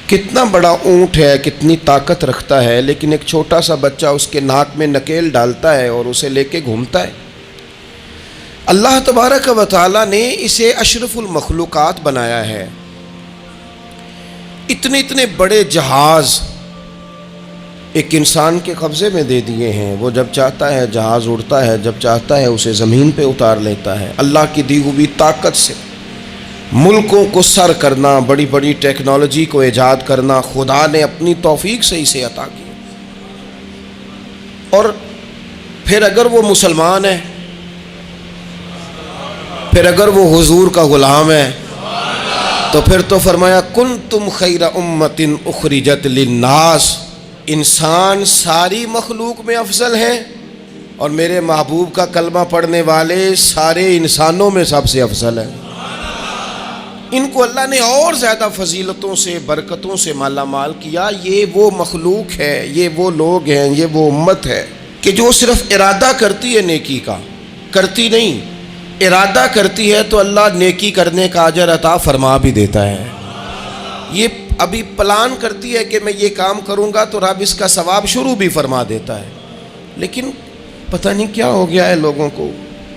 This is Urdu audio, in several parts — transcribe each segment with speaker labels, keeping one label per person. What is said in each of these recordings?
Speaker 1: کتنا بڑا اونٹ ہے، کتنی طاقت رکھتا ہے، لیکن ایک چھوٹا سا بچہ اس کے ناک میں نکیل ڈالتا ہے اور اسے لے کے گھومتا ہے۔ اللہ تبارک و تعالیٰ نے اسے اشرف المخلوقات بنایا ہے۔ اتنے بڑے جہاز ایک انسان کے قبضے میں دے دیے ہیں، وہ جب چاہتا ہے جہاز اڑتا ہے، جب چاہتا ہے اسے زمین پہ اتار لیتا ہے۔ اللہ کی دی ہوئی طاقت سے ملکوں کو سر کرنا، بڑی بڑی ٹیکنالوجی کو ایجاد کرنا خدا نے اپنی توفیق سے اسے عطا کیا۔ اور پھر اگر وہ مسلمان ہے، پھر اگر وہ حضور کا غلام ہے، تو پھر تو فرمایا کنتم خیر امت اخرجت للناس، انسان ساری مخلوق میں افضل ہیں اور میرے محبوب کا کلمہ پڑھنے والے سارے انسانوں میں سب سے افضل ہیں۔ ان کو اللہ نے اور زیادہ فضیلتوں سے، برکتوں سے مالا مال کیا۔ یہ وہ مخلوق ہے، یہ وہ لوگ ہیں، یہ وہ امت ہے کہ جو صرف ارادہ کرتی ہے نیکی کا، کرتی نہیں، ارادہ کرتی ہے تو اللہ نیکی کرنے کا اجر عطا فرما بھی دیتا ہے۔ یہ ابھی پلان کرتی ہے کہ میں یہ کام کروں گا تو رب اس کا ثواب شروع بھی فرما دیتا ہے، لیکن پتہ نہیں کیا ہو گیا ہے لوگوں کو،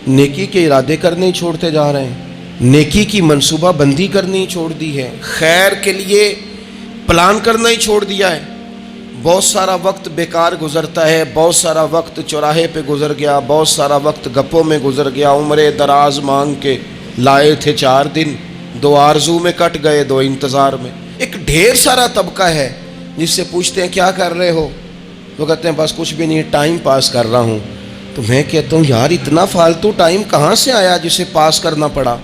Speaker 1: نیکی کے ارادے کرنے ہی چھوڑتے جا رہے ہیں، نیکی کی منصوبہ بندی کرنی چھوڑ دی ہے، خیر کے لیے پلان کرنا ہی چھوڑ دیا ہے۔ بہت سارا وقت بیکار گزرتا ہے، بہت سارا وقت چوراہے پہ گزر گیا، بہت سارا وقت گپوں میں گزر گیا، عمرے دراز مانگ کے لائے تھے 4 دن، 2 آرزو میں کٹ گئے، 2 انتظار میں۔ ایک ڈھیر سارا طبقہ ہے جس سے پوچھتے ہیں کیا کر رہے ہو، وہ کہتے ہیں بس کچھ بھی نہیں، ٹائم پاس کر رہا ہوں۔ تو میں کہتا ہوں یار اتنا فالتو ٹائم کہاں سے آیا جسے پاس کرنا پڑا؟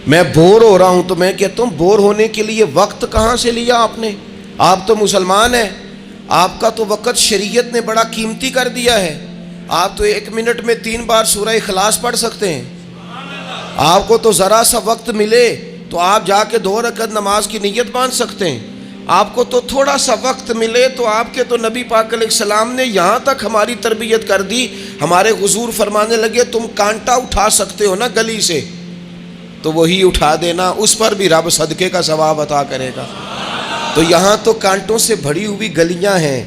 Speaker 1: میں بور ہو رہا ہوں تو میں کہتا ہوں بور ہونے کے لیے وقت کہاں سے لیا آپ نے؟ آپ تو مسلمان ہیں، آپ کا تو وقت شریعت نے بڑا قیمتی کر دیا ہے۔ آپ تو 1 منٹ میں 3 بار سورہ اخلاص پڑھ سکتے ہیں۔ آپ کو تو ذرا سا وقت ملے تو آپ جا کے 2 رکعت نماز کی نیت باندھ سکتے ہیں۔ آپ کو تو تھوڑا سا وقت ملے تو آپ کے تو نبی پاک علیہ السلام نے یہاں تک ہماری تربیت کر دی، ہمارے حضور فرمانے لگے تم کانٹا اٹھا سکتے ہو نا گلی سے تو وہی اٹھا دینا، اس پر بھی رب صدقے کا ثواب عطا کرے گا۔ تو یہاں تو کانٹوں سے بھری ہوئی گلیاں ہیں۔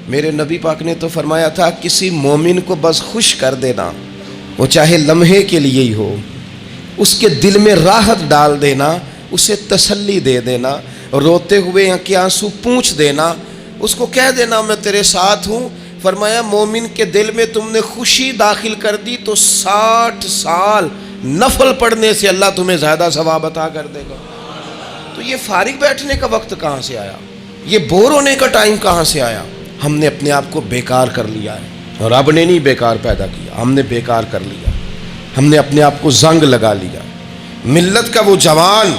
Speaker 1: میرے نبی پاک نے تو فرمایا تھا کسی مومن کو بس خوش کر دینا، وہ چاہے لمحے کے لیے ہی ہو، اس کے دل میں راحت ڈال دینا، اسے تسلی دے دینا، روتے ہوئے آنکھ آنسو پونچھ دینا، اس کو کہہ دینا میں تیرے ساتھ ہوں۔ فرمایا مومن کے دل میں تم نے خوشی داخل کر دی تو 60 سال نفل پڑھنے سے اللہ تمہیں زیادہ ثواب عطا کر دے گا۔ تو یہ فارغ بیٹھنے کا وقت کہاں سے آیا؟ یہ بور ہونے کا ٹائم کہاں سے آیا؟ ہم نے اپنے آپ کو بیکار کر لیا ہے، اور رب نے نہیں بیکار پیدا کیا، ہم نے بیکار کر لیا، ہم نے اپنے آپ کو زنگ لگا لیا۔ ملت کا وہ جوان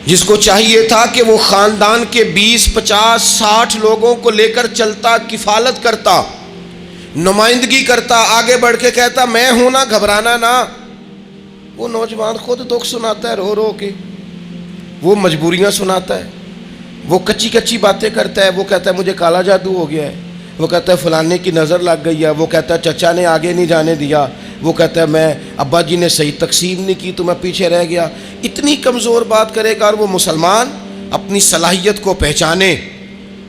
Speaker 1: جس کو چاہیے تھا کہ وہ خاندان کے 20 50 60 لوگوں کو لے کر چلتا، کفالت کرتا، نمائندگی کرتا، آگے بڑھ کے کہتا میں ہوں نا، گھبرانا نہ، وہ نوجوان خود دکھ سناتا ہے رو رو کے، وہ مجبوریاں سناتا ہے، وہ کچی کچی باتیں کرتا ہے، وہ کہتا ہے مجھے کالا جادو ہو گیا ہے، وہ کہتا ہے فلانے کی نظر لگ گئی ہے، وہ کہتا ہے چچا نے آگے نہیں جانے دیا، وہ کہتا ہے میں ابا جی نے صحیح تقسیم نہیں کی تو میں پیچھے رہ گیا۔ اتنی کمزور بات کرے گا اور وہ مسلمان اپنی صلاحیت کو پہچانے۔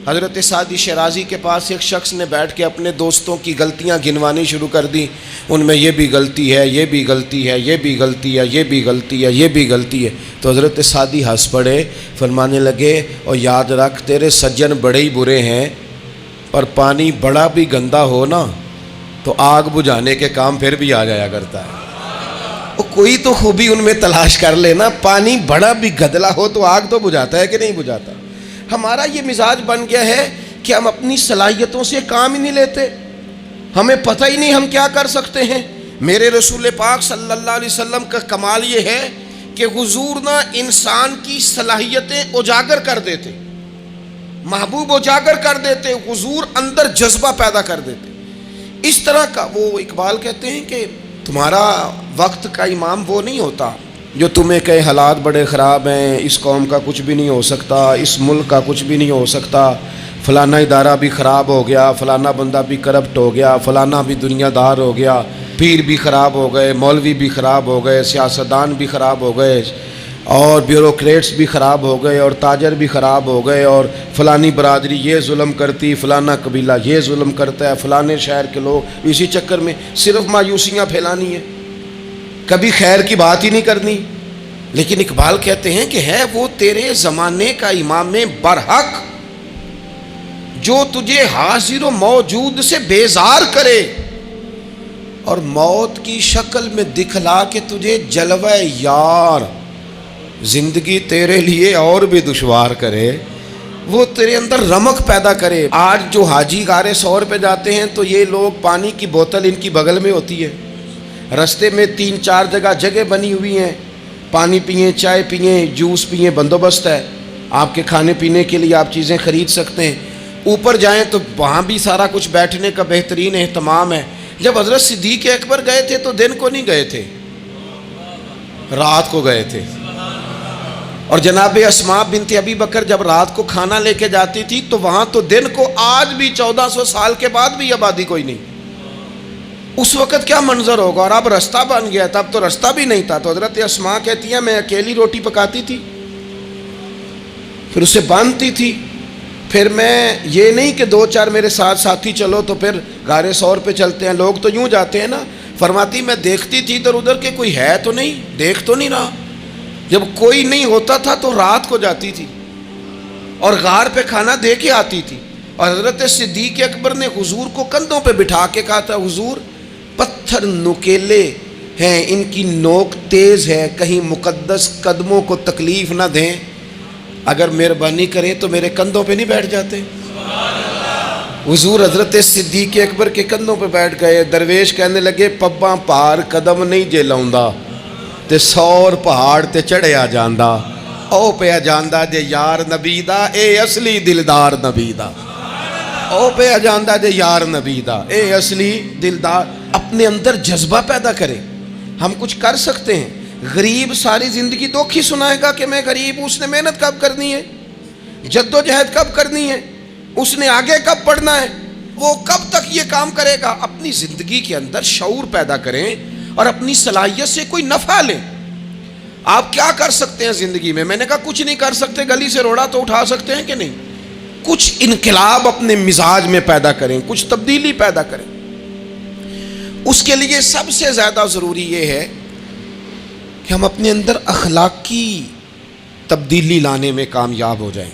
Speaker 1: حضرت سعدی شیرازی کے پاس ایک شخص نے بیٹھ کے اپنے دوستوں کی غلطیاں گنوانی شروع کر دی، ان میں یہ بھی غلطی ہے، یہ بھی غلطی ہے، یہ بھی غلطی ہے، یہ بھی غلطی ہے، یہ بھی غلطی ہے۔ تو حضرت سعدی ہنس پڑے، فرمانے لگے اور یاد رکھ تیرے سجن بڑے ہی برے ہیں، پر پانی بڑا بھی گندا ہو نا تو آگ بجھانے کے کام پھر بھی آ جایا کرتا ہے۔ وہ کوئی تو خوبی ان میں تلاش کر لینا، پانی بڑا بھی گدلا ہو تو آگ تو بجھاتا ہے کہ نہیں بجھاتا۔ ہمارا یہ مزاج بن گیا ہے کہ ہم اپنی صلاحیتوں سے کام ہی نہیں لیتے، ہمیں پتہ ہی نہیں ہم کیا کر سکتے ہیں۔ میرے رسول پاک صلی اللہ علیہ وسلم کا کمال یہ ہے کہ حضور نہ انسان کی صلاحیتیں اجاگر کر دیتے، محبوب اجاگر کر دیتے، حضور اندر جذبہ پیدا کر دیتے۔ اس طرح کا وہ اقبال کہتے ہیں کہ تمہارا وقت کا امام وہ نہیں ہوتا جو تمہیں کہے حالات بڑے خراب ہیں، اس قوم کا کچھ بھی نہیں ہو سکتا، اس ملک کا کچھ بھی نہیں ہو سکتا، فلانا ادارہ بھی خراب ہو گیا، فلانا بندہ بھی کرپٹ ہو گیا، فلانا بھی دنیا دار ہو گیا، پیر بھی خراب ہو گئے، مولوی بھی خراب ہو گئے، سیاستدان بھی خراب ہو گئے، اور بیوروکریٹس بھی خراب ہو گئے اور تاجر بھی خراب ہو گئے اور فلانی برادری یہ ظلم کرتی، فلانا قبیلہ یہ ظلم کرتا ہے، فلانے شہر کے لوگ، اسی چکر میں صرف مایوسیاں پھیلانی ہیں، کبھی خیر کی بات ہی نہیں کرنی۔ لیکن اقبال کہتے ہیں کہ ہے وہ تیرے زمانے کا امام برحق جو تجھے حاضر و موجود سے بیزار کرے اور موت کی شکل میں دکھلا کے تجھے جلوہ یار زندگی تیرے لیے اور بھی دشوار کرے، وہ تیرے اندر رمق پیدا کرے۔ آج جو حاجی غار سور پہ جاتے ہیں تو یہ لوگ پانی کی بوتل ان کی بغل میں ہوتی ہے، رستے میں 3-4 جگہ بنی ہوئی ہیں، پانی پئیں، چائے پئیں، جوس پئیں، بندوبست ہے، آپ کے کھانے پینے کے لیے آپ چیزیں خرید سکتے ہیں۔ اوپر جائیں تو وہاں بھی سارا کچھ بیٹھنے کا بہترین اہتمام ہے۔ جب حضرت صدیق اکبر گئے تھے تو دن کو نہیں گئے تھے، رات کو گئے تھے، اور جناب اسماء بنت ابی بکر جب رات کو کھانا لے کے جاتی تھی تو وہاں تو دن کو آج بھی 1400 سال کے بعد بھی آبادی کوئی نہیں۔ اس وقت کیا منظر ہوگا، اور اب رستہ بن گیا تھا، اب تو رستہ بھی نہیں تھا۔ تو حضرت اسماء کہتی ہیں میں اکیلی روٹی پکاتی تھی، پھر اسے باندھتی تھی، پھر میں یہ نہیں کہ 2-4 میرے ساتھ ساتھی چلو تو پھر غار سور پہ چلتے ہیں، لوگ تو یوں جاتے ہیں نا۔ فرماتی میں دیکھتی تھی ادھر ادھر کہ کوئی ہے تو نہیں، دیکھ تو نہیں رہا۔ جب کوئی نہیں ہوتا تھا تو رات کو جاتی تھی اور غار پہ کھانا دے کے آتی تھی۔ اور حضرت صدیق اکبر نے حضور کو کندھوں پہ بٹھا کے کہا تھا حضور پتھر نکیلے ہیں، ان کی نوک تیز ہے، کہیں مقدس قدموں کو تکلیف نہ دیں، اگر مہربانی کریں تو میرے کندھوں پہ نہیں بیٹھ جاتے۔ حضور حضرت صدیق اکبر کے کندھوں پہ بیٹھ گئے۔ درویش کہنے لگے پباں پار قدم نہیں جے لاؤندا تے سور پہاڑ تے چڑھیا جاندا، او پیا جاندا جے یار نبی دا، اے اصلی دلدار نبی دا، او پیا جاندا جے یار نبی دا، اے اصلی دلدار۔ اپنے اندر جذبہ پیدا کرے، ہم کچھ کر سکتے ہیں۔ غریب ساری زندگی دکھ ہی سنائے گا کہ میں غریب، اس نے محنت کب کرنی ہے، جد و جہد کب کرنی ہے، اس نے آگے کب پڑھنا ہے، وہ کب تک یہ کام کرے گا۔ اپنی زندگی کے اندر شعور پیدا کریں اور اپنی صلاحیت سے کوئی نفع لیں۔ آپ کیا کر سکتے ہیں زندگی میں؟ میں نے کہا کچھ نہیں کر سکتے، گلی سے روڑا تو اٹھا سکتے ہیں کہ نہیں؟ کچھ انقلاب اپنے مزاج میں پیدا کریں، کچھ تبدیلی پیدا کریں۔ اس کے لیے سب سے زیادہ ضروری یہ ہے کہ ہم اپنے اندر اخلاقی تبدیلی لانے میں کامیاب ہو جائیں۔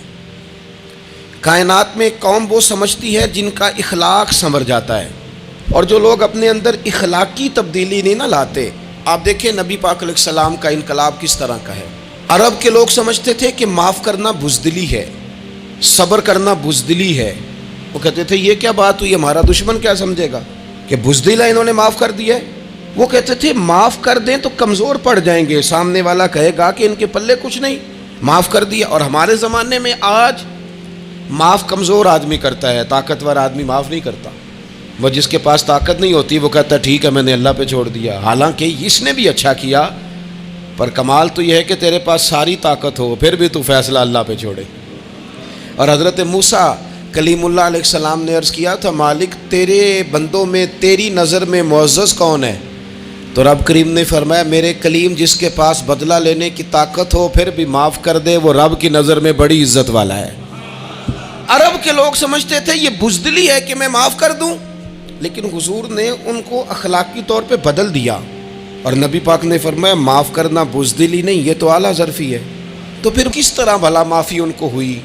Speaker 1: کائنات میں قوم وہ سمجھتی ہے جن کا اخلاق سنور جاتا ہے، اور جو لوگ اپنے اندر اخلاقی تبدیلی نہیں نہ لاتے، آپ دیکھیں نبی پاک علیہ السلام کا انقلاب کس طرح کا ہے۔ عرب کے لوگ سمجھتے تھے کہ معاف کرنا بزدلی ہے، صبر کرنا بزدلی ہے۔ وہ کہتے تھے یہ کیا بات ہوئی، ہمارا دشمن کیا سمجھے گا کہ بزدل ہے، انہوں نے معاف کر دیا ہے۔ وہ کہتے تھے معاف کر دیں تو کمزور پڑ جائیں گے، سامنے والا کہے گا کہ ان کے پلے کچھ نہیں، معاف کر دیا۔ اور ہمارے زمانے میں آج معاف کمزور آدمی کرتا ہے، طاقتور آدمی معاف نہیں کرتا۔ وہ جس کے پاس طاقت نہیں ہوتی وہ کہتا ہے ٹھیک ہے میں نے اللہ پہ چھوڑ دیا، حالانکہ اس نے بھی اچھا کیا، پر کمال تو یہ ہے کہ تیرے پاس ساری طاقت ہو پھر بھی تو فیصلہ اللہ پہ چھوڑے۔ اور حضرت موسیٰ کلیم اللہ علیہ السلام نے عرض کیا تھا مالک تیرے بندوں میں تیری نظر میں معزز کون ہے؟ تو رب کریم نے فرمایا میرے کلیم جس کے پاس بدلہ لینے کی طاقت ہو پھر بھی معاف کر دے وہ رب کی نظر میں بڑی عزت والا ہے۔ عرب کے لوگ سمجھتے تھے یہ بزدلی ہے کہ میں معاف کر دوں، لیکن حضور نے ان کو اخلاقی طور پہ بدل دیا، اور نبی پاک نے فرمایا معاف کرنا بزدلی نہیں، یہ تو اعلیٰ ظرفی ہے۔ تو پھر کس طرح بھلا معافی ان کو ہوئی؟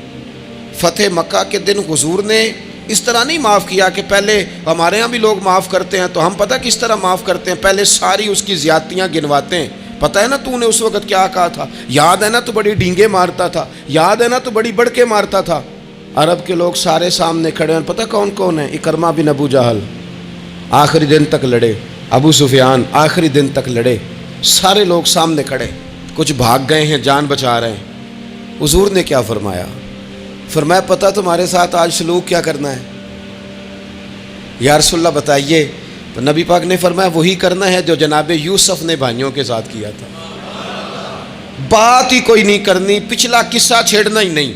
Speaker 1: فتح مکہ کے دن حضور نے اس طرح نہیں معاف کیا کہ پہلے ہمارے ہاں بھی لوگ معاف کرتے ہیں تو ہم پتہ کس طرح معاف کرتے ہیں، پہلے ساری اس کی زیادتیاں گنواتے ہیں۔ پتہ ہے نا تو نے اس وقت کیا کہا تھا، یاد ہے نا تو بڑی ڈینگے مارتا تھا، یاد ہے نا تو بڑی بڑکے مارتا تھا۔ عرب کے لوگ سارے سامنے کھڑے ہیں، پتہ کون کون ہیں؟ اکرمہ بن ابو جہل آخری دن تک لڑے، ابو سفیان آخری دن تک لڑے، سارے لوگ سامنے کھڑے، کچھ بھاگ گئے ہیں جان بچا رہے ہیں۔ حضور نے کیا فرمایا؟ فرمایا پتہ تمہارے ساتھ آج سلوک کیا کرنا ہے؟ یا رسول اللہ بتائیے۔ تو نبی پاک نے فرمایا وہی کرنا ہے جو جناب یوسف نے بھائیوں کے ساتھ کیا تھا، بات ہی کوئی نہیں کرنی، پچھلا قصہ چھیڑنا ہی نہیں،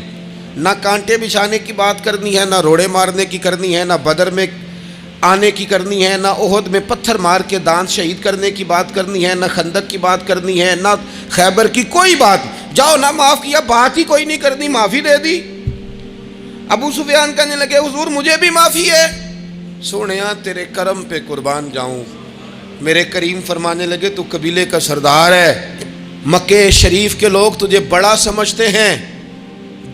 Speaker 1: نہ کانٹے بچھانے کی بات کرنی ہے، نہ روڑے مارنے کی کرنی ہے، نہ بدر میں آنے کی کرنی ہے، نہ احد میں پتھر مار کے دانت شہید کرنے کی بات کرنی ہے، نہ خندق کی بات کرنی ہے، نہ خیبر کی کوئی بات۔ جاؤ نہ معاف کیا، بات ہی کوئی نہیں کرنی، معافی دے دی۔ ابو سفیان کہنے لگے حضور مجھے بھی معافی ہے۔ سونیا تیرے کرم پہ قربان جاؤں۔ میرے کریم فرمانے لگے تو قبیلے کا سردار ہے، مکے شریف کے لوگ تجھے بڑا سمجھتے ہیں،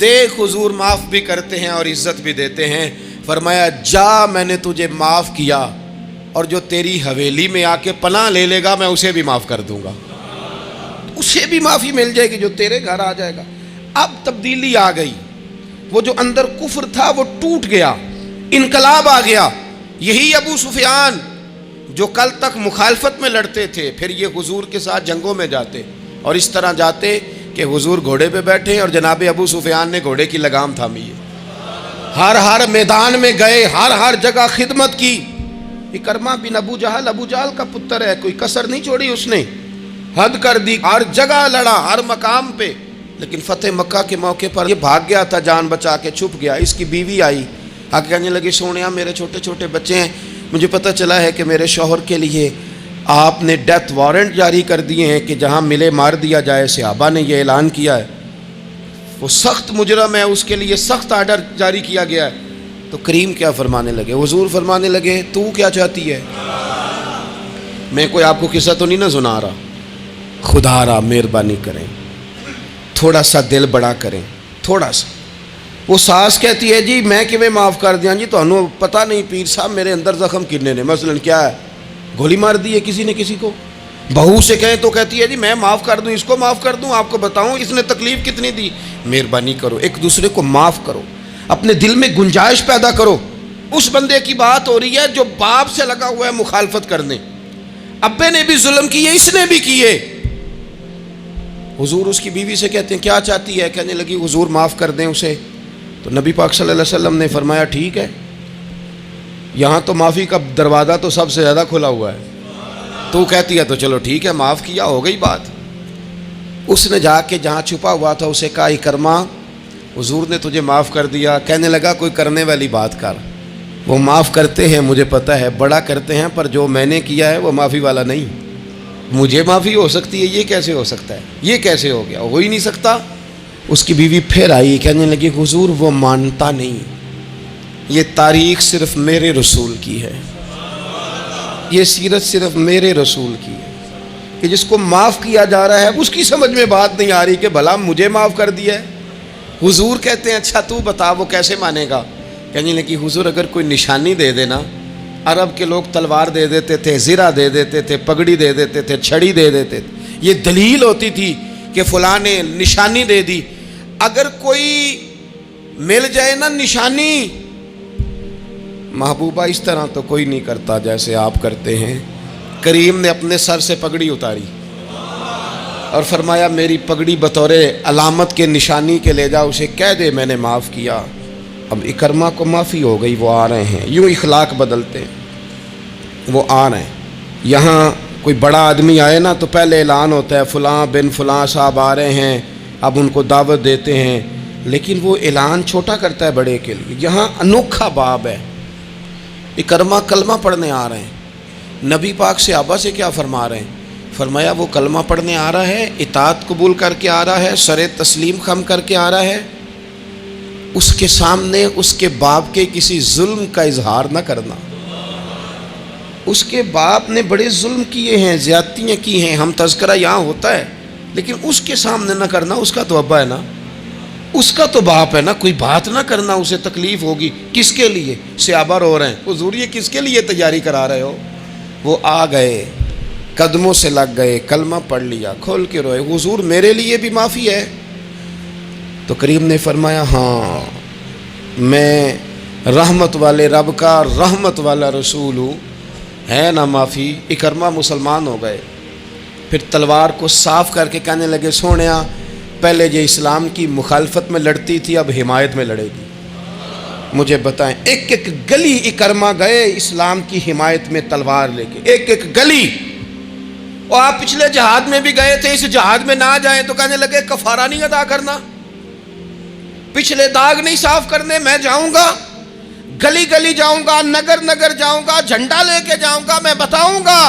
Speaker 1: دیکھ حضور معاف بھی کرتے ہیں اور عزت بھی دیتے ہیں۔ فرمایا جا میں نے تجھے معاف کیا، اور جو تیری حویلی میں آ کے پناہ لے لے گا میں اسے بھی معاف کر دوں گا، اسے بھی معافی مل جائے گی جو تیرے گھر آ جائے گا۔ اب تبدیلی آ گئی، وہ جو اندر کفر تھا وہ ٹوٹ گیا، انقلاب آ گیا۔ یہی ابو سفیان جو کل تک مخالفت میں لڑتے تھے، پھر یہ حضور کے ساتھ جنگوں میں جاتے، اور اس طرح جاتے کہ حضور گھوڑے پہ بیٹھے اور جناب ابو سفیان نے گھوڑے کی لگام تھامی ہے، ہر میدان میں گئے، ہر جگہ خدمت کی۔ اکرمہ بن ابو جہل کا پتر ہے، کوئی کسر نہیں چھوڑی اس نے، حد کر دی، ہر جگہ لڑا، ہر مقام پہ۔ لیکن فتح مکہ کے موقع پر یہ بھاگ گیا تھا، جان بچا کے چھپ گیا۔ اس کی بیوی آئی، آ کے کہنے لگی سونیا میرے چھوٹے چھوٹے بچے ہیں، مجھے پتہ چلا ہے کہ میرے شوہر کے لیے آپ نے ڈیتھ وارنٹ جاری کر دیے ہیں کہ جہاں ملے مار دیا جائے، صحابہ نے یہ اعلان کیا ہے، وہ سخت مجرم ہے، اس کے لیے سخت آرڈر جاری کیا گیا ہے۔ تو کریم کیا فرمانے لگے؟ حضور فرمانے لگے تو کیا چاہتی ہے؟ میں کوئی آپ کو قصہ تو نہیں نہ سنا رہا، خدا را مہربانی کریں، تھوڑا سا دل بڑا کریں، تھوڑا سا۔ وہ ساس کہتی ہے جی میں کیویں معاف کر دیاں جی، تمہیں پتہ نہیں پیر صاحب میرے اندر زخم کنے نے، مثلاً کیا ہے، گولی مار دی ہے کسی نے کسی کو۔ بہو سے کہیں تو کہتی ہے جی میں معاف کر دوں، اس کو معاف کر دوں، آپ کو بتاؤں اس نے تکلیف کتنی دی۔ مہربانی کرو ایک دوسرے کو معاف کرو، اپنے دل میں گنجائش پیدا کرو۔ اس بندے کی بات ہو رہی ہے جو باپ سے لگا ہوا ہے مخالفت کرنے، ابے نے بھی ظلم کیے، اس نے بھی کیے۔ حضور اس کی بیوی سے کہتے ہیں کیا چاہتی ہے؟ کہنے لگی حضور معاف کر دیں اسے۔ تو نبی پاک صلی اللہ علیہ وسلم نے فرمایا ٹھیک ہے، یہاں تو معافی کا دروازہ تو سب سے زیادہ کھلا ہوا ہے، تو کہتی ہے تو چلو ٹھیک ہے معاف کیا، ہو گئی بات۔ اس نے جا کے جہاں چھپا ہوا تھا اسے کہا اکرمہ حضور نے تجھے معاف کر دیا۔ کہنے لگا کوئی کرنے والی بات کر، وہ معاف کرتے ہیں مجھے پتہ ہے، بڑا کرتے ہیں، پر جو میں نے کیا ہے وہ معافی والا نہیں۔ مجھے معافی ہو سکتی ہے، یہ کیسے ہو سکتا ہے، یہ کیسے ہو گیا، ہو ہی نہیں سکتا۔ اس کی بیوی پھر آئی، کہنے لگی حضور وہ مانتا نہیں، یہ تاریخ صرف میرے رسول کی ہے، یہ سیرت صرف میرے رسول کی ہے، کہ جس کو معاف کیا جا رہا ہے اس کی سمجھ میں بات نہیں آ رہی کہ بھلا مجھے معاف کر دیا ہے۔ حضور کہتے ہیں اچھا تو بتا وہ کیسے مانے گا؟ کہنے لگی حضور اگر کوئی نشانی دے دینا، عرب کے لوگ تلوار دے دیتے تھے، زرہ دے دیتے تھے، پگڑی دے دیتے تھے، چھڑی دے دیتے تھے، یہ دلیل ہوتی تھی کہ فلاں نے نشانی دے دی۔ اگر کوئی مل جائے نا نشانی، محبوبہ اس طرح تو کوئی نہیں کرتا جیسے آپ کرتے ہیں۔ کریم نے اپنے سر سے پگڑی اتاری اور فرمایا میری پگڑی بطور علامت کے نشانی کے لے جا، اسے کہہ دے میں نے معاف کیا۔ اب اکرمہ کو معافی ہو گئی، وہ آ رہے ہیں، یوں اخلاق بدلتے ہیں، وہ آ رہے ہیں۔ یہاں کوئی بڑا آدمی آئے نا تو پہلے اعلان ہوتا ہے فلاں بن فلاں صاحب آ رہے ہیں، اب ان کو دعوت دیتے ہیں، لیکن وہ اعلان چھوٹا کرتا ہے بڑے کے لیے۔ یہاں انوکھا باب ہے، اکرمہ کلمہ پڑھنے آ رہے ہیں، نبی پاک صحابہ سے کیا فرما رہے ہیں؟ فرمایا وہ کلمہ پڑھنے آ رہا ہے، اطاعت قبول کر کے آ رہا ہے، سر تسلیم خم کر کے آ رہا ہے، اس کے سامنے اس کے باپ کے کسی ظلم کا اظہار نہ کرنا۔ اس کے باپ نے بڑے ظلم کیے ہیں، زیادتیاں کی ہیں، ہم تذکرہ یہاں ہوتا ہے، لیکن اس کے سامنے نہ کرنا، اس کا تو ابا ہے نا، اس کا تو باپ ہے نا، کوئی بات نہ کرنا، اسے تکلیف ہوگی۔ کس کے لیے؟ صحابہ رو رہے ہیں، حضور یہ کس کے لیے تیاری کرا رہے ہو؟ وہ آ گئے، قدموں سے لگ گئے، کلمہ پڑھ لیا، کھول کے روئے، حضور میرے لیے بھی معافی ہے؟ تو کریم نے فرمایا ہاں میں رحمت والے رب کا رحمت والا رسول ہوں، ہے نا معافی۔ اکرمہ مسلمان ہو گئے، پھر تلوار کو صاف کر کے کہنے لگے سونیا پہلے یہ اسلام کی مخالفت میں لڑتی تھی، اب حمایت میں لڑے گی، مجھے بتائیں۔ ایک ایک گلی اکرمہ گئے اسلام کی حمایت میں تلوار لے کے، ایک ایک گلی۔ اور آپ پچھلے جہاد میں بھی گئے تھے، اس جہاد میں نہ جائیں تو کہنے لگے کفارہ نہیں ادا کرنا، پچھلے داغ نہیں صاف کرنے، میں جاؤں گا، گلی گلی جاؤں گا، نگر نگر جاؤں گا، جھنڈا لے کے جاؤں گا، میں بتاؤں گا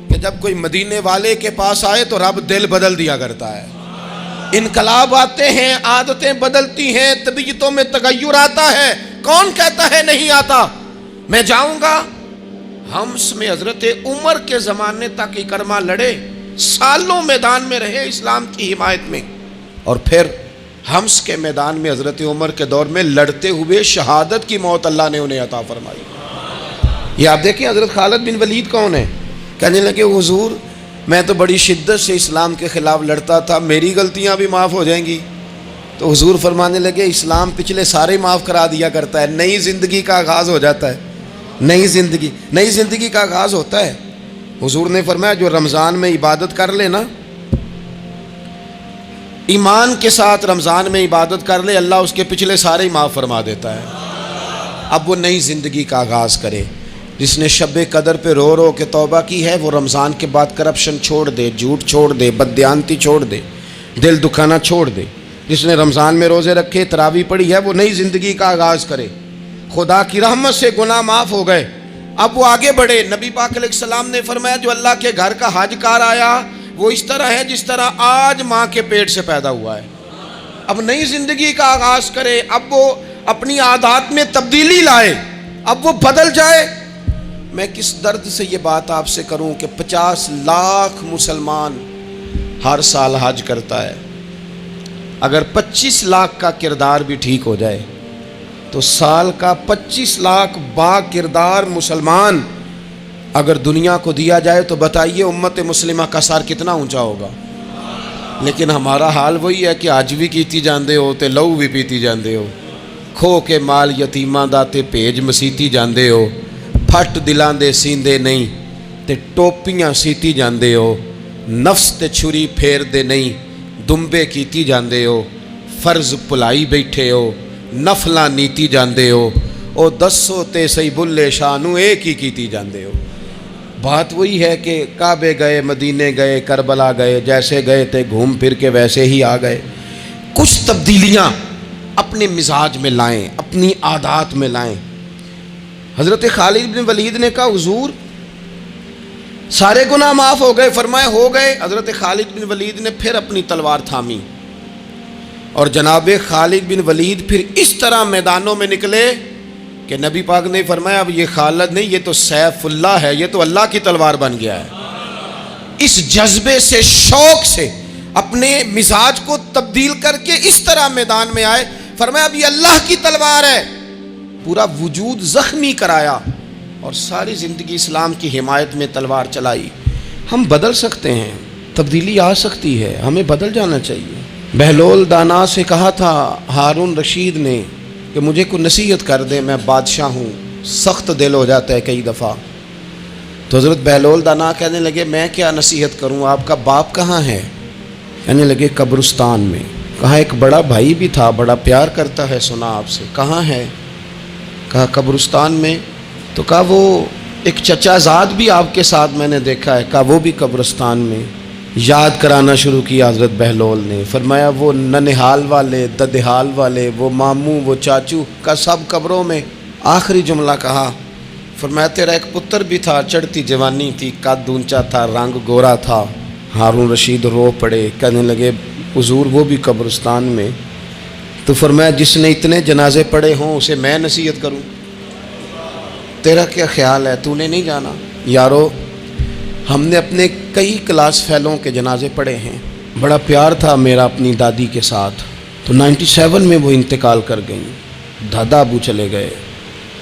Speaker 1: کہ جب کوئی مدینے والے کے پاس آئے تو رب دل بدل دیا کرتا ہے۔ انقلاب آتے ہیں، عادتیں بدلتی ہیں، طبیعتوں میں تغیر آتا ہے، کون کہتا ہے نہیں آتا؟ میں جاؤں گا حمص میں حضرت عمر کے زمانے تک اکرما لڑے، سالوں میدان میں رہے اسلام کی حمایت میں، اور پھر حمص کے میدان میں حضرت عمر کے دور میں لڑتے ہوئے شہادت کی موت اللہ نے انہیں عطا فرمائی۔ یہ آپ دیکھیں حضرت خالد بن ولید کون ہے؟ کہنے لگے حضور میں تو بڑی شدت سے اسلام کے خلاف لڑتا تھا، میری غلطیاں بھی معاف ہو جائیں گی؟ تو حضور فرمانے لگے اسلام پچھلے سارے معاف کرا دیا کرتا ہے، نئی زندگی کا آغاز ہو جاتا ہے، نئی زندگی کا آغاز ہوتا ہے۔ حضور نے فرمایا جو رمضان میں عبادت کر لے نا، ایمان کے ساتھ رمضان میں عبادت کر لے، اللہ اس کے پچھلے سارے معاف فرما دیتا ہے۔ اب وہ نئی زندگی کا آغاز کرے۔ جس نے شب قدر پہ رو رو کے توبہ کی ہے وہ رمضان کے بعد کرپشن چھوڑ دے، جھوٹ چھوڑ دے، بددیانتی چھوڑ دے، دل دکھانا چھوڑ دے۔ جس نے رمضان میں روزے رکھے، تراویح پڑھی ہے، وہ نئی زندگی کا آغاز کرے۔ خدا کی رحمت سے گناہ معاف ہو گئے، اب وہ آگے بڑھے۔ نبی پاک علیہ السلام نے فرمایا جو اللہ کے گھر کا حج کار آیا وہ اس طرح ہے جس طرح آج ماں کے پیٹ سے پیدا ہوا ہے۔ اب نئی زندگی کا آغاز کرے، اب وہ اپنی عادات میں تبدیلی لائے، اب وہ بدل جائے۔ میں کس درد سے یہ بات آپ سے کروں کہ 50 لاکھ مسلمان ہر سال حج کرتا ہے، اگر 25 لاکھ کا کردار بھی ٹھیک ہو جائے تو سال کا 25 لاکھ با کردار مسلمان اگر دنیا کو دیا جائے تو بتائیے امت مسلمہ کا سر کتنا اونچا ہوگا۔ لیکن ہمارا حال وہی ہے کہ آج بھی کیتی جاندے ہو تے لہو بھی پیتی جاندے ہو، کھو کے مال یتیماں دا تے بھیج مسیتی جاندے ہو، پھٹ دلاں دے سیندے نہیں تے ٹوپیاں سیتی جاندے ہو، نفس تے چھری پھیر دے نہیں دمبے کیتی جاندے ہو، فرض پلائی بیٹھے ہو، نفلاں نیتی جاندے ہو، او دسو تے سی بلے شانو ایک ہی کیتی جاندے ہو۔ بات وہی ہے کہ کعبے گئے، مدینے گئے، کربلا گئے، جیسے گئے تھے گھوم پھر کے ویسے ہی آ گئے۔ کچھ تبدیلیاں اپنے مزاج میں لائیں، اپنی عادات میں لائیں۔ حضرت خالد بن ولید نے کہا حضور سارے گناہ معاف ہو گئے؟ فرمایا ہو گئے۔ حضرت خالد بن ولید نے پھر اپنی تلوار تھامی اور جناب خالد بن ولید پھر اس طرح میدانوں میں نکلے کہ نبی پاک نے فرمایا اب یہ خالد نہیں، یہ تو سیف اللہ ہے، یہ تو اللہ کی تلوار بن گیا ہے۔ اس جذبے سے، شوق سے اپنے مزاج کو تبدیل کر کے اس طرح میدان میں آئے، فرمایا اب یہ اللہ کی تلوار ہے۔ پورا وجود زخمی کرایا اور ساری زندگی اسلام کی حمایت میں تلوار چلائی۔ ہم بدل سکتے ہیں، تبدیلی آ سکتی ہے، ہمیں بدل جانا چاہیے۔ بہلول دانا سے کہا تھا ہارون رشید نے کہ مجھے کوئی نصیحت کر دے، میں بادشاہ ہوں، سخت دل ہو جاتا ہے کئی دفعہ۔ تو حضرت بہلول دانا کہنے لگے میں کیا نصیحت کروں، آپ کا باپ کہاں ہے؟ کہنے لگے قبرستان میں۔ کہا ایک بڑا بھائی بھی تھا، بڑا پیار کرتا ہے، سنا آپ سے، کہاں ہے؟ کہا قبرستان میں۔ تو کہا وہ ایک چچا زاد بھی آپ کے ساتھ میں نے دیکھا ہے، کہا وہ بھی قبرستان میں۔ یاد کرانا شروع کیا حضرت بہلول نے، فرمایا وہ ننہال والے، ددہال والے، وہ ماموں، وہ چاچو کا سب قبروں میں۔ آخری جملہ کہا، فرمایا تیرا ایک پتر بھی تھا، چڑھتی جوانی تھی، قد اونچا تھا، رنگ گورا تھا۔ ہارون رشید رو پڑے، کہنے لگے حضور وہ بھی قبرستان میں۔ تو فرمایا جس نے اتنے جنازے پڑھے ہوں اسے میں نصیحت کروں؟ تیرا کیا خیال ہے، تو نے نہیں جانا؟ یارو ہم نے اپنے کئی کلاس فیلوں کے جنازے پڑھے ہیں، بڑا پیار تھا میرا اپنی دادی کے ساتھ۔ تو 97 میں وہ انتقال کر گئیں، دادا ابو چلے گئے،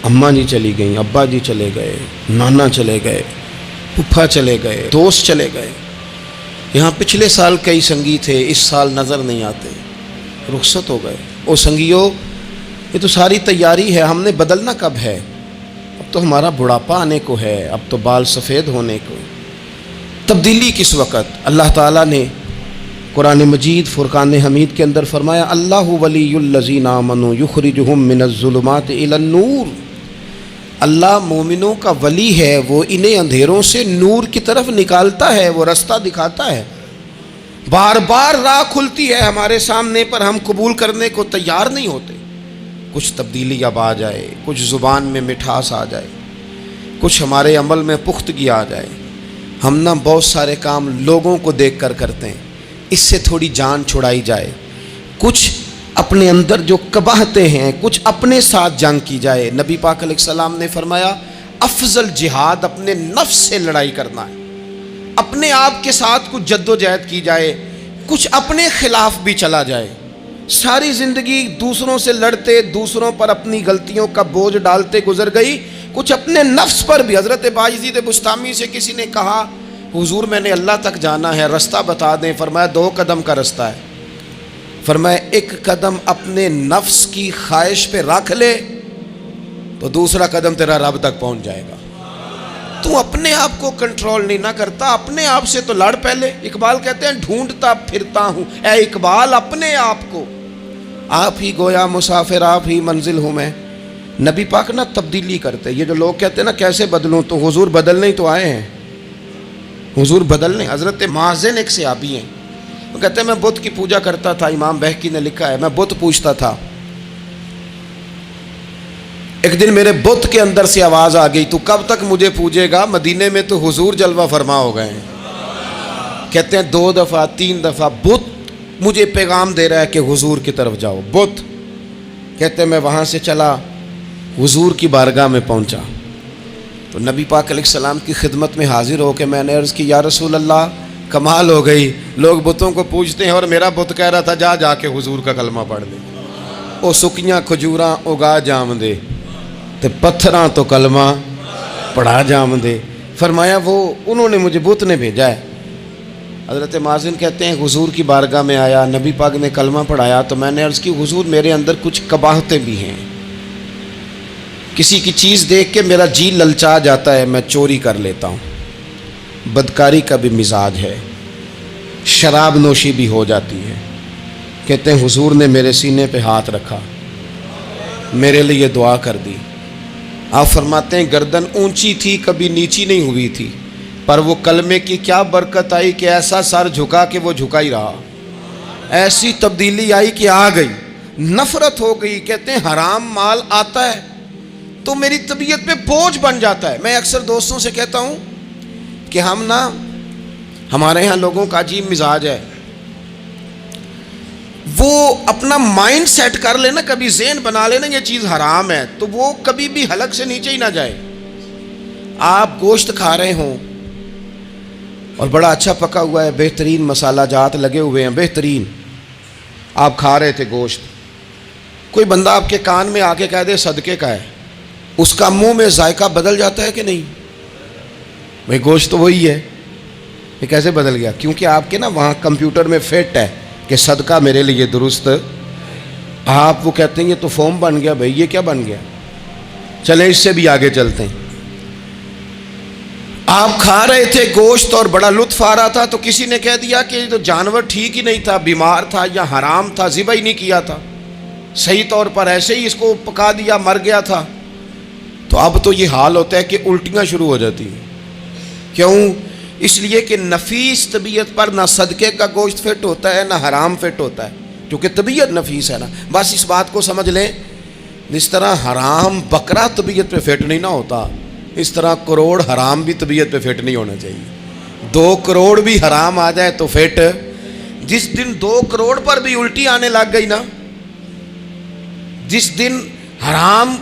Speaker 1: اماں جی چلی گئیں، ابا جی چلے گئے، نانا چلے گئے، پھپھا چلے گئے، دوست چلے گئے۔ یہاں پچھلے سال کئی سنگی تھے، اس سال نظر نہیں آتے، رخصت ہو گئے۔ او سنگیو یہ تو ساری تیاری ہے، ہم نے بدلنا کب ہے؟ اب تو ہمارا بڑھاپا آنے کو ہے، اب تو بال سفید ہونے کو۔ تبدیلی کس وقت؟ اللہ تعالیٰ نے قرآن مجید فرقان حمید کے اندر فرمایا اللہ ولی الذین آمنوا یخرجہم من الظلمات الی النور۔ اللہ مومنوں کا ولی ہے، وہ انہیں اندھیروں سے نور کی طرف نکالتا ہے، وہ رستہ دکھاتا ہے۔ بار بار راہ کھلتی ہے ہمارے سامنے پر ہم قبول کرنے کو تیار نہیں ہوتے۔ کچھ تبدیلی اب آ جائے، کچھ زبان میں مٹھاس آ جائے، کچھ ہمارے عمل میں پختگی آ جائے۔ ہم نہ بہت سارے کام لوگوں کو دیکھ کر کرتے ہیں، اس سے تھوڑی جان چھڑائی جائے، کچھ اپنے اندر جو کباہتے ہیں کچھ اپنے ساتھ جنگ کی جائے۔ نبی پاک علیہ السلام نے فرمایا افضل جہاد اپنے نفس سے لڑائی کرنا ہے، اپنے آپ کے ساتھ کچھ جد و جہد کی جائے، کچھ اپنے خلاف بھی چلا جائے۔ ساری زندگی دوسروں سے لڑتے، دوسروں پر اپنی غلطیوں کا بوجھ ڈالتے گزر گئی، کچھ اپنے نفس پر بھی۔ حضرت بایزید بستامی سے کسی نے کہا حضور میں نے اللہ تک جانا ہے، رستہ بتا دیں۔ فرمایا 2 قدم کا رستہ ہے۔ فرمایا 1 قدم اپنے نفس کی خواہش پہ رکھ لے تو دوسرا قدم تیرا رب تک پہنچ جائے گا۔ تو اپنے آپ کو کنٹرول نہیں نہ کرتا، اپنے آپ سے تو لڑ پہلے۔ اقبال کہتے ہیں ڈھونڈتا پھرتا ہوں اے اقبال اپنے آپ کو، آپ ہی گویا مسافر آپ ہی منزل ہوں میں۔ نبی پاک نہ تبدیلی کرتے۔ یہ جو لوگ کہتے ہیں نا کیسے بدلوں، تو حضور بدلنے ہی تو آئے ہیں، حضور بدلنے۔ حضرت مازن ایک صحابی ہیں، وہ کہتے ہیں میں بت کی پوجا کرتا تھا، امام بہقی نے لکھا ہے میں بت پوجتا تھا۔ ایک دن میرے بت کے اندر سے آواز آ گئی تو کب تک مجھے پوجے گا، مدینے میں تو حضور جلوہ فرما ہو گئے ہیں۔ کہتے ہیں 2 دفعہ 3 دفعہ بت مجھے پیغام دے رہا ہے کہ حضور کی طرف جاؤ۔ بت کہتے ہیں میں وہاں سے چلا، حضور کی بارگاہ میں پہنچا تو نبی پاک علیہ السلام کی خدمت میں حاضر ہو کے میں نے عرض کی یا رسول اللہ کمال ہو گئی، لوگ بتوں کو پوجتے ہیں اور میرا بت کہہ رہا تھا جا کے حضور کا کلمہ پڑھ لے۔ او سکیاں کھجوراں اگا جام دے تے پتھراں تو کلمہ پڑھا جام دے۔ فرمایا وہ انہوں نے مجھے بت نے بھیجا ہے۔ حضرت مازن کہتے ہیں حضور کی بارگاہ میں آیا، نبی پاک نے کلمہ پڑھایا تو میں نے عرض کی حضور میرے اندر کچھ قباحتیں بھی ہیں، کسی کی چیز دیکھ کے میرا جی للچا جاتا ہے، میں چوری کر لیتا ہوں، بدکاری کا بھی مزاج ہے، شراب نوشی بھی ہو جاتی ہے۔ کہتے ہیں حضور نے میرے سینے پہ ہاتھ رکھا، میرے لیے دعا کر دی۔ آپ فرماتے ہیں گردن اونچی تھی کبھی نیچی نہیں ہوئی تھی، پر وہ کلمے کی کیا برکت آئی کہ ایسا سر جھکا کہ وہ جھکا ہی رہا، ایسی تبدیلی آئی کہ آ گئی، نفرت ہو گئی۔ کہتے ہیں حرام مال آتا ہے تو میری طبیعت پہ بوجھ بن جاتا ہے۔ میں اکثر دوستوں سے کہتا ہوں کہ ہمارے ہاں لوگوں کا عجیب مزاج ہے، وہ اپنا مائنڈ سیٹ کر لینا، کبھی ذہن بنا لینا یہ چیز حرام ہے تو وہ کبھی بھی حلق سے نیچے ہی نہ جائے۔ آپ گوشت کھا رہے ہوں اور بڑا اچھا پکا ہوا ہے، بہترین مسالہ جات لگے ہوئے ہیں، بہترین، آپ کھا رہے تھے گوشت، کوئی بندہ آپ کے کان میں آ کے کہہ دے صدقے کا ہے، اس کا منہ میں ذائقہ بدل جاتا ہے کہ نہیں؟ بھئی گوشت تو وہی ہے، یہ کیسے بدل گیا؟ کیونکہ آپ کے نا وہاں کمپیوٹر میں فٹ ہے کہ صدقہ میرے لیے درست۔ آپ وہ کہتے ہیں یہ تو فارم بن گیا، بھئی یہ کیا بن گیا؟ چلیں اس سے بھی آگے چلتے ہیں۔ آپ کھا رہے تھے گوشت اور بڑا لطف آ رہا تھا تو کسی نے کہہ دیا کہ یہ تو جانور ٹھیک ہی نہیں تھا، بیمار تھا یا حرام تھا، ذبح ہی نہیں کیا تھا، صحیح طور پر ایسے ہی اس کو پکا دیا، مر گیا تھا۔ تو اب تو یہ حال ہوتا ہے کہ الٹیاں شروع ہو جاتی ہیں۔ کیوں؟ اس لیے کہ نفیس طبیعت پر نہ صدقے کا گوشت فٹ ہوتا ہے نہ حرام فٹ ہوتا ہے، کیونکہ طبیعت نفیس ہے نا۔ بس اس بات کو سمجھ لیں، جس طرح حرام بکرا طبیعت پہ فٹ نہیں نہ ہوتا، اس طرح کروڑ حرام بھی طبیعت پہ فٹ نہیں ہونا چاہیے۔ 2 کروڑ بھی حرام آ جائے تو فٹ۔ جس دن 2 کروڑ پر بھی الٹی آنے لگ گئی نا، جس دن حرام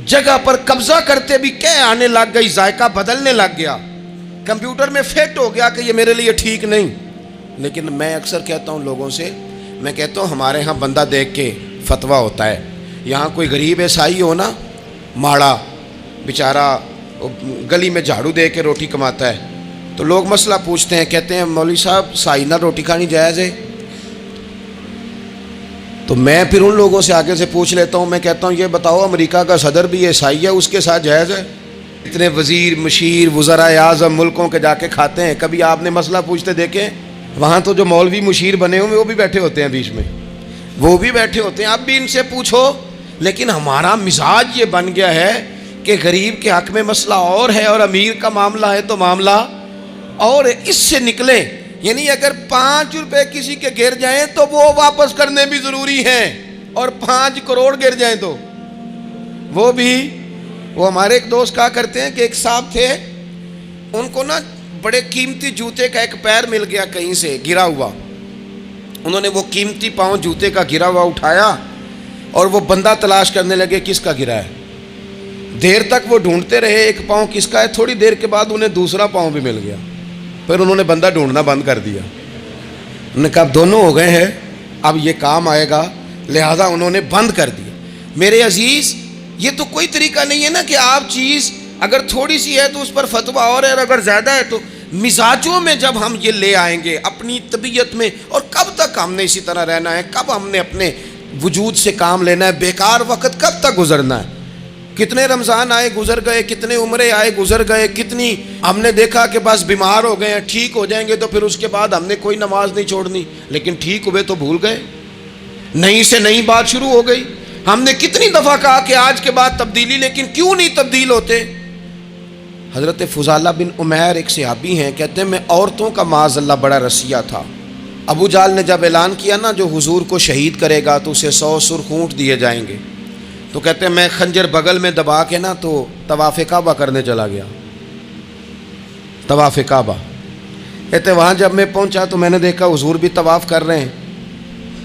Speaker 1: جگہ پر قبضہ کرتے بھی کہہ آنے لگ گئی، ذائقہ بدلنے لگ گیا، کمپیوٹر میں فٹ ہو گیا کہ یہ میرے لیے ٹھیک نہیں۔ لیکن میں اکثر کہتا ہوں لوگوں سے، میں کہتا ہوں ہمارے ہاں بندہ دیکھ کے فتویٰ ہوتا ہے، یہاں کوئی غریب عیسائی ہو نا، ماڑا بیچارہ گلی میں جھاڑو دے کے روٹی کماتا ہے، تو لوگ مسئلہ پوچھتے ہیں، کہتے ہیں مولوی صاحب سائنہ روٹی کھانی جائز ہے؟ تو میں پھر ان لوگوں سے آگے سے پوچھ لیتا ہوں، میں کہتا ہوں یہ بتاؤ امریکہ کا صدر بھی عیسائی ہے، اس کے ساتھ جائز ہے؟ اتنے وزیر مشیر وزرائے اعظم ملکوں کے جا کے کھاتے ہیں، کبھی آپ نے مسئلہ پوچھتے دیکھیں؟ وہاں تو جو مولوی مشیر بنے ہوئے وہ بھی بیٹھے ہوتے ہیں بیچ میں، وہ بھی بیٹھے ہوتے ہیں، اب بھی ان سے پوچھو۔ لیکن ہمارا مزاج یہ بن گیا ہے کہ غریب کے حق میں مسئلہ اور ہے اور امیر کا معاملہ ہے تو معاملہ اور اس سے نکلیں۔ یعنی اگر 5 روپے کسی کے گر جائیں تو وہ واپس کرنے بھی ضروری ہیں، اور 5 کروڑ گر جائیں تو وہ بھی۔ وہ ہمارے ایک دوست کہا کرتے ہیں کہ ایک صاحب تھے، ان کو نا بڑے قیمتی جوتے کا ایک پیر مل گیا کہیں سے گرا ہوا، انہوں نے وہ قیمتی پاؤں جوتے کا گرا ہوا اٹھایا اور وہ بندہ تلاش کرنے لگے کس کا گرا ہے. دیر تک وہ ڈھونڈتے رہے ایک پاؤں کس کا ہے. تھوڑی دیر کے بعد انہیں دوسرا پاؤں بھی مل گیا. پھر انہوں نے بندہ ڈھونڈنا بند کر دیا. انہوں نے کہا اب دونوں ہو گئے ہیں, اب یہ کام آئے گا, لہذا انہوں نے بند کر دیا. میرے عزیز, یہ تو کوئی طریقہ نہیں ہے نا کہ آپ چیز اگر تھوڑی سی ہے تو اس پر فتویٰ اور ہے, اور اگر زیادہ ہے تو مزاجوں میں جب ہم یہ لے آئیں گے اپنی طبیعت میں, اور کب تک ہم نے اسی طرح رہنا ہے, کب ہم نے اپنے وجود سے کام لینا ہے, بیکار وقت کب تک گزرنا ہے. کتنے رمضان آئے گزر گئے, کتنے عمرے آئے گزر گئے, کتنی ہم نے دیکھا کہ بس بیمار ہو گئے ہیں, ٹھیک ہو جائیں گے تو پھر اس کے بعد ہم نے کوئی نماز نہیں چھوڑنی, لیکن ٹھیک ہوئے تو بھول گئے, نئی سے نئی بات شروع ہو گئی. ہم نے کتنی دفعہ کہا کہ آج کے بعد تبدیلی, لیکن کیوں نہیں تبدیل ہوتے. حضرت فضالہ بن عمیر ایک صحابی ہیں, کہتے ہیں میں عورتوں کا معاذ اللہ بڑا رسیہ تھا. ابو جہل نے جب اعلان کیا نا جو حضور کو شہید کرے گا تو اسے 100 سرخ اونٹ دیے جائیں گے, تو کہتے ہیں میں خنجر بغل میں دبا کے نا تو طواف کعبہ کرنے چلا گیا. طواف کعبہ کہتے وہاں جب میں پہنچا تو میں نے دیکھا حضور بھی طواف کر رہے ہیں,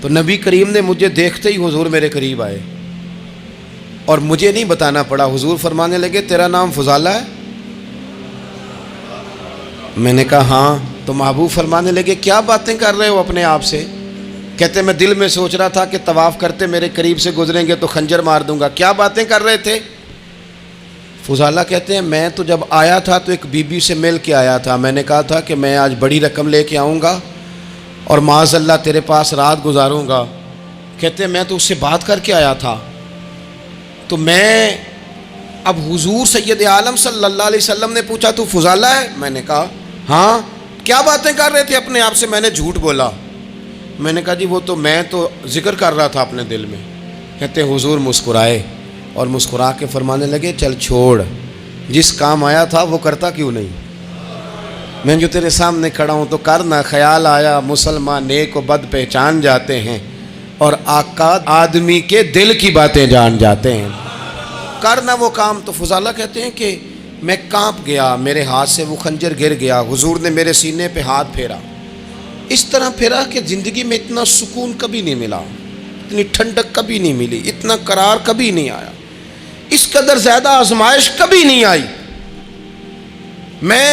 Speaker 1: تو نبی کریم نے مجھے دیکھتے ہی حضور میرے قریب آئے, اور مجھے نہیں بتانا پڑا. حضور فرمانے لگے تیرا نام فضالہ ہے؟ میں نے کہا ہاں. تو محبوب فرمانے لگے کیا باتیں کر رہے ہو اپنے آپ سے؟ کہتے میں دل میں سوچ رہا تھا کہ طواف کرتے میرے قریب سے گزریں گے تو خنجر مار دوں گا. کیا باتیں کر رہے تھے؟ فضالہ کہتے ہیں میں تو جب آیا تھا تو ایک بی بی سے مل کے آیا تھا. میں نے کہا تھا کہ میں آج بڑی رقم لے کے آؤں گا اور معاذ اللہ تیرے پاس رات گزاروں گا. کہتے ہیں میں تو اس سے بات کر کے آیا تھا. تو میں اب حضور سید عالم صلی اللہ علیہ وسلم نے پوچھا تو فضالہ ہے؟ میں نے کہا ہاں. کیا باتیں کر رہے تھے اپنے آپ سے؟ میں نے جھوٹ بولا. میں نے کہا جی وہ تو میں تو ذکر کر رہا تھا اپنے دل میں. کہتے ہیں حضور مسکرائے اور مسکرا کے فرمانے لگے چل چھوڑ, جس کام آیا تھا وہ کرتا کیوں نہیں. میں جو تیرے سامنے کھڑا ہوں تو کرنا. خیال آیا مسلمان نیک و بد پہچان جاتے ہیں, اور آقا آدمی کے دل کی باتیں جان جاتے ہیں. کرنا وہ کام. تو فضالہ کہتے ہیں کہ میں کانپ گیا, میرے ہاتھ سے وہ خنجر گر گیا. حضور نے میرے سینے پہ ہاتھ پھیرا, اس طرح پھیرا کہ زندگی میں اتنا سکون کبھی نہیں ملا, اتنی ٹھنڈک کبھی نہیں ملی, اتنا قرار کبھی نہیں آیا, اس قدر زیادہ آزمائش کبھی نہیں آئی. میں